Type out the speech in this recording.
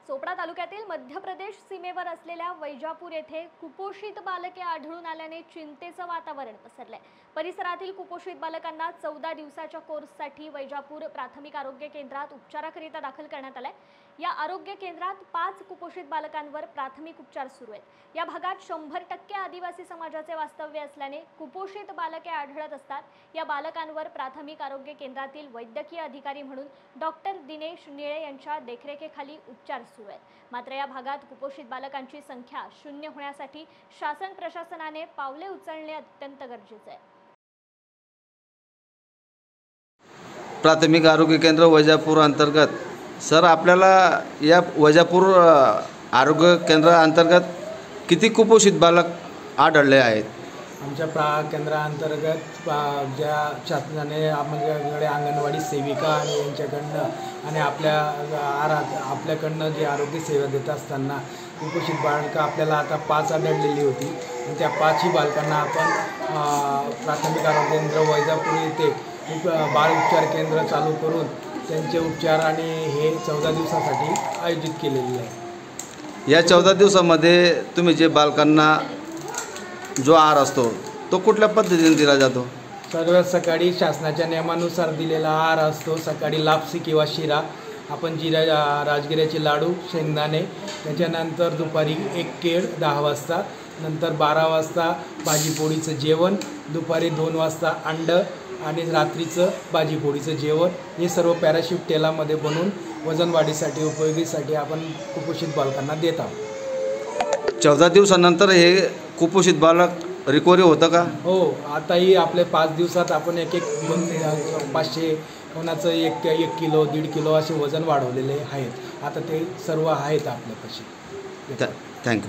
चोपडा तालुक्यातील मध्य प्रदेश सीमेवर असलेल्या वैजापूर येथे कुपोषित बालके आढळून आल्याने चिंतेचं वातावरण पसरलंय। परिसरातील कुपोषित बालकांना 14 दिवसाच्या कोर्ससाठी वैजापूर प्राथमिक आरोग्य केंद्रात उपचाराकरिता दाखल करण्यात आलंय। या आरोग्य केंद्रात 5 कुपोषित बालकांवर प्राथमिक उपचार सुरू आहेत। या भागात 100% आदिवासी समाजाचे वास्तव्य असल्याने कुपोषित बालके आढळत असतात। या बालकांवर प्राथमिक आरोग्य केंद्रातील वैद्यकीय अधिकारी म्हणून डॉक्टर दिनेश निळे यांच्या देखरेखीखाली उपचार सुरू आहेत। मात्र या भागात कुपोषित बालकांची संख्या शून्य होण्यासाठी शासन प्रशासनाने पावले उचलणे अत्यंत गरजेचे आहे। प्राथमिक आरोग्य केंद्र वैजापूर अंतर्गत सर, आपल्याला या वैजापूर आरोग्य केंद्र अंतर्गत किती कुपोषित बालक आढळले आहेत? आमच्या केंद्रांतर्गत ज्या शासनाने आमच्याकडे अंगणवाडी सेविका आणि यांच्याकडनं आणि आपल्याकडनं जे आरोग्य सेवा देत असताना कुपोषित बालकं आपल्याला आता 5 आढळलेली होती आणि त्या 5ही बालकांना आपण प्राथमिक आरोग्य केंद्र वैजापूर येथे बाल उपचार केंद्र चालू करून त्यांचे उपचार आणि हे 14 दिवसासाठी आयोजित केलेले आहे। या 14 दिवसामध्ये तुम्ही जे बालकांना जो आहार असतो तो कुठल्या पद्धतीने दिला जातो? सर्वात सकाळी शासनाच्या नियमानुसार दिलेला आहार असतो। सकाळी लापसी किंवा शिरा, आपण राजगिऱ्याचे लाडू, शेंगदाणे, त्याच्यानंतर दुपारी 1 केळ 10 वाजता, नंतर 12 वाजता भाजीपोळीचं जेवण, दुपारी 2 वाजता अंड आणि रात्रीचं भाजीपोळीचं जेवण, हे सर्व पॅराशूट तेलामध्ये बनवून वजन वाढीसाठी उपयोगीसाठी आपण कुपोषित बालकांना देत आहोत। 14 दिवसानंतर हे कुपोषित बालक रिकव्हरी होतं का? हो, आताही आपले 5 दिवसात आपण एक 500 कोणाचं 1 किलो 1.5 किलो असे वजन वाढवलेले आहेत। आता ते सर्व आहेत आपल्यापाशी। थँक्यू।